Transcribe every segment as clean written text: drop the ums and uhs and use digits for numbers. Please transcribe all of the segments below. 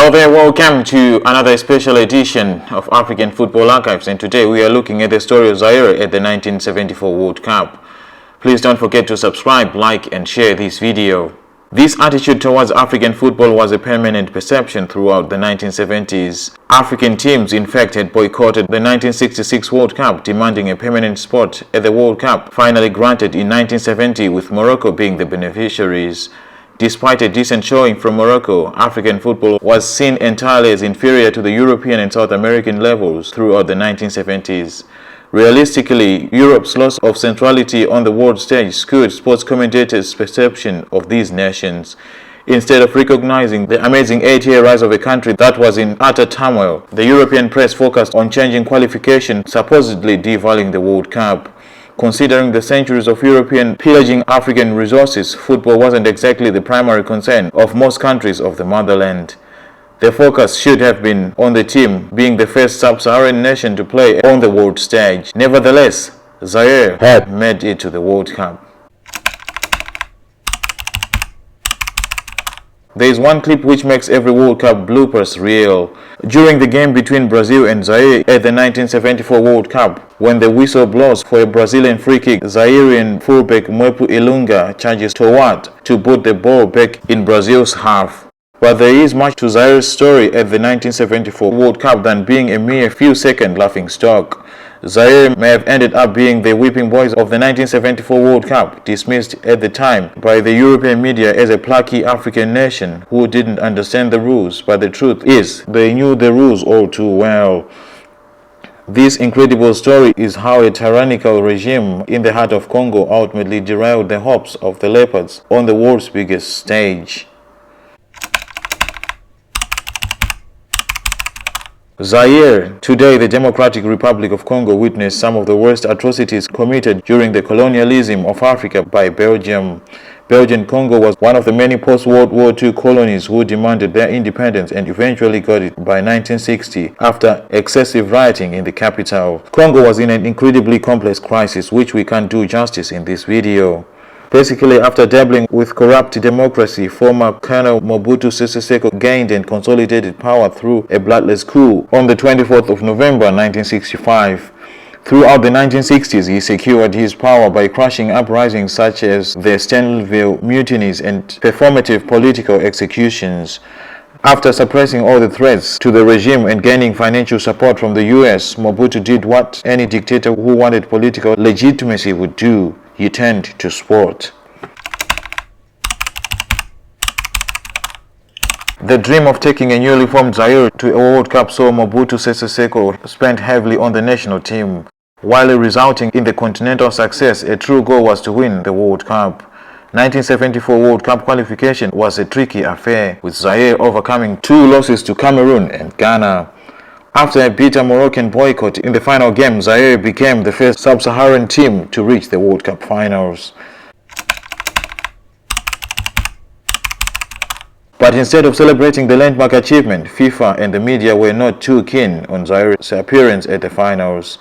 Hello there, welcome to another special edition of African Football Archives, and today we are looking at the story of Zaire at the 1974 World Cup. Please don't forget to subscribe, like and share this video. This attitude towards African football was a permanent perception throughout the 1970s. African teams in fact had boycotted the 1966 World Cup, demanding a permanent spot at the World Cup, finally granted in 1970 with Morocco being the beneficiaries. Despite a decent showing from Morocco, African football was seen entirely as inferior to the European and South American levels throughout the 1970s. Realistically, Europe's loss of centrality on the world stage skewed sports commentators' perception of these nations. Instead of recognizing the amazing 8-year rise of a country that was in utter turmoil, the European press focused on changing qualification, supposedly devaluing the World Cup. Considering the centuries of European pillaging African resources, football wasn't exactly the primary concern of most countries of the motherland. The focus should have been on the team being the first sub-Saharan nation to play on the world stage. Nevertheless, Zaire had made it to the World Cup. There is one clip which makes every World Cup bloopers real. During the game between Brazil and Zaire at the 1974 World Cup, when the whistle blows for a Brazilian free kick, Zairean fullback Mwepu Ilunga charges toward to put the ball back in Brazil's half. But there is much to Zaire's story at the 1974 World Cup than being a mere few-second laughingstock. Zaire may have ended up being the whipping boys of the 1974 World Cup, dismissed at the time by the European media as a plucky African nation who didn't understand the rules, but the truth is they knew the rules all too well. This incredible story is how a tyrannical regime in the heart of Congo ultimately derailed the hopes of the Leopards on the world's biggest stage. Zaire, today the Democratic Republic of Congo, witnessed some of the worst atrocities committed during the colonialism of Africa by Belgium. Belgian Congo was one of the many post-World War II colonies who demanded their independence and eventually got it by 1960 after excessive rioting in the capital. Congo was in an incredibly complex crisis which we can't do justice in this video. Basically, after dabbling with corrupt democracy, former Colonel Mobutu Sese Seko gained and consolidated power through a bloodless coup on the 24th of November 1965. Throughout the 1960s, he secured his power by crushing uprisings such as the Stanleyville mutinies and performative political executions. After suppressing all the threats to the regime and gaining financial support from the US, Mobutu did what any dictator who wanted political legitimacy would do. He turned to sport. The dream of taking a newly formed Zaire to a World Cup saw Mobutu Sese Seko spend heavily on the national team. While resulting in the continental success, a true goal was to win the World Cup. 1974 World Cup qualification was a tricky affair, with Zaire overcoming 2 losses to Cameroon and Ghana. After a bitter Moroccan boycott in the final game, Zaire became the first sub-Saharan team to reach the World Cup finals. But instead of celebrating the landmark achievement, FIFA and the media were not too keen on Zaire's appearance at the finals.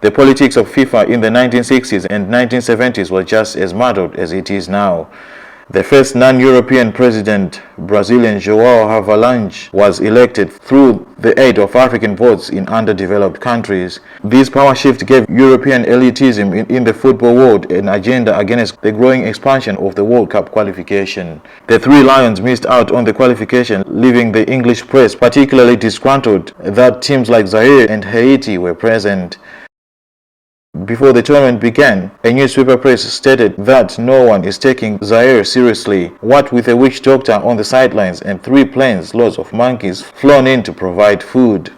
The politics of FIFA in the 1960s and 1970s was just as muddled as it is now. The first non-European president, Brazilian João Havelange, was elected through the aid of African votes in underdeveloped countries. This power shift gave European elitism in the football world an agenda against the growing expansion of the World Cup qualification. The 3 Lions missed out on the qualification, leaving the English press particularly disgruntled that teams like Zaire and Haiti were present. Before the tournament began, a newspaper press stated that no one is taking Zaire seriously, what with a witch doctor on the sidelines and 3 planes loads of monkeys flown in to provide food.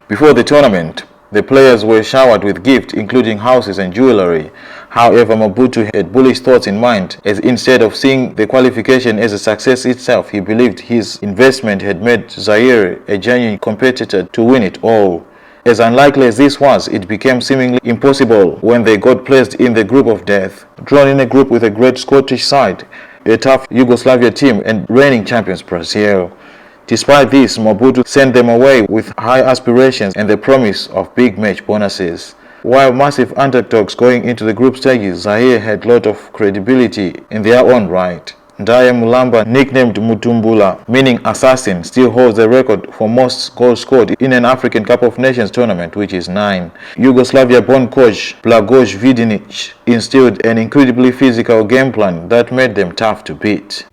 Before the tournament, the players were showered with gifts including houses and jewelry. However, Mobutu had bullish thoughts in mind, as instead of seeing the qualification as a success itself, he believed his investment had made Zaire a genuine competitor to win it all. As unlikely as this was, it became seemingly impossible when they got placed in the group of death, drawn in a group with a great Scottish side, a tough Yugoslavia team and reigning champions Brazil. Despite this, Mobutu sent them away with high aspirations and the promise of big match bonuses. While massive underdogs going into the group stages, Zaire had a lot of credibility in their own right. Ndaya Mulamba, nicknamed Mutumbula, meaning assassin, still holds the record for most goals scored in an African Cup of Nations tournament, which is 9. Yugoslavia-born coach Blagoje Vidic instilled an incredibly physical game plan that made them tough to beat.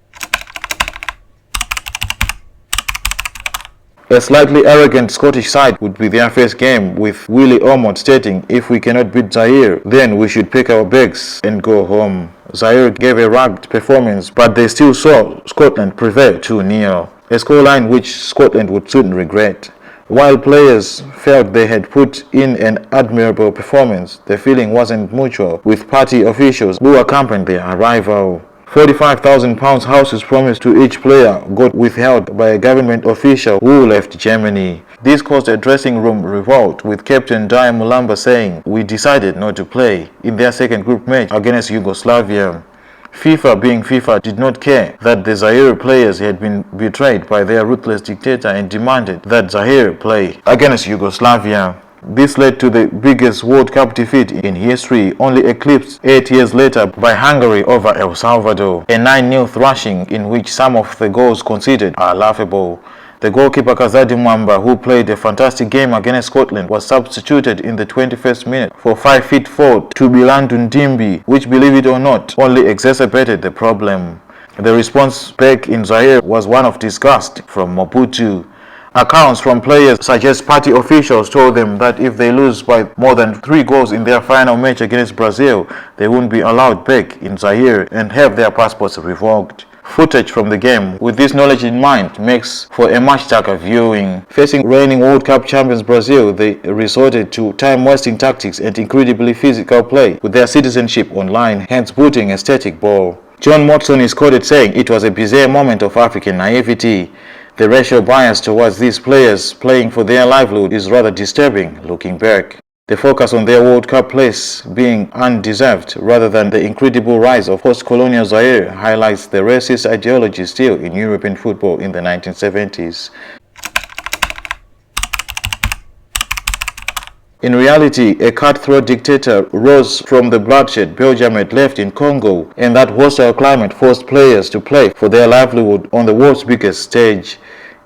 A slightly arrogant Scottish side would be their first game, with Willie Ormond stating, "If we cannot beat Zaire, then we should pick our bags and go home." Zaire gave a rugged performance, but they still saw Scotland prevail 2-0, a scoreline which Scotland would soon regret. While players felt they had put in an admirable performance, the feeling wasn't mutual, with party officials who accompanied their arrival. £45,000 houses promised to each player got withheld by a government official who left Germany. This caused a dressing room revolt, with captain Ndaya Mulamba saying, "We decided not to play" in their second group match against Yugoslavia. FIFA, being FIFA, did not care that the Zaire players had been betrayed by their ruthless dictator and demanded that Zaire play against Yugoslavia. This led to the biggest World Cup defeat in history, only eclipsed 8 years later by Hungary over El Salvador, a 9-0 thrashing in which some of the goals conceded are laughable. The goalkeeper Kazadi Mwamba, who played a fantastic game against Scotland, was substituted in the 21st minute for 5'4" Tubilandu Ndimbi, which, believe it or not, only exacerbated the problem. The response back in Zaire was one of disgust from Mobutu. Accounts from players suggest party officials told them that if they lose by more than 3 goals in their final match against Brazil, they wouldn't be allowed back in Zaire and have their passports revoked. Footage from the game, with this knowledge in mind, makes for a much darker viewing. Facing reigning World Cup champions Brazil, they resorted to time-wasting tactics and incredibly physical play, with their citizenship online, hence booting a static ball. John Motson is quoted saying, "It was a bizarre moment of African naivety. The racial bias towards these players playing for their livelihood is rather disturbing looking back. The focus on their World Cup place being undeserved rather than the incredible rise of post-colonial Zaire highlights the racist ideology still in European football in the 1970s. In reality, a cutthroat dictator rose from the bloodshed Belgium had left in Congo, and that hostile climate forced players to play for their livelihood on the world's biggest stage.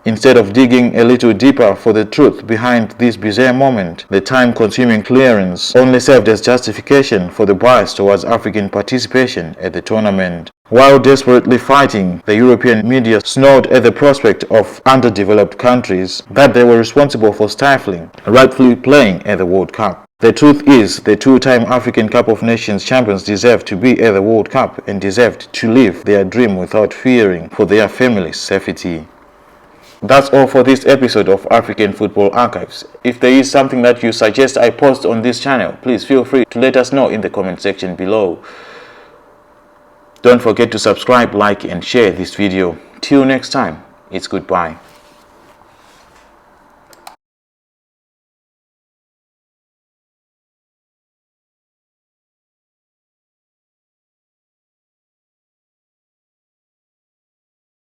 Instead of digging a little deeper for the truth behind this bizarre moment, the time-consuming clearance only served as justification for the bias towards African participation at the tournament. While desperately fighting, the European media snorted at the prospect of underdeveloped countries that they were responsible for stifling, rightfully playing at the World Cup. The truth is, the 2-time African Cup of Nations champions deserved to be at the World Cup and deserved to live their dream without fearing for their family's safety. That's all for this episode of African Football Archives. If there is something that you suggest I post on this channel, please feel free to let us know in the comment section below. Don't forget to subscribe, like and share this video. Till next time, it's goodbye.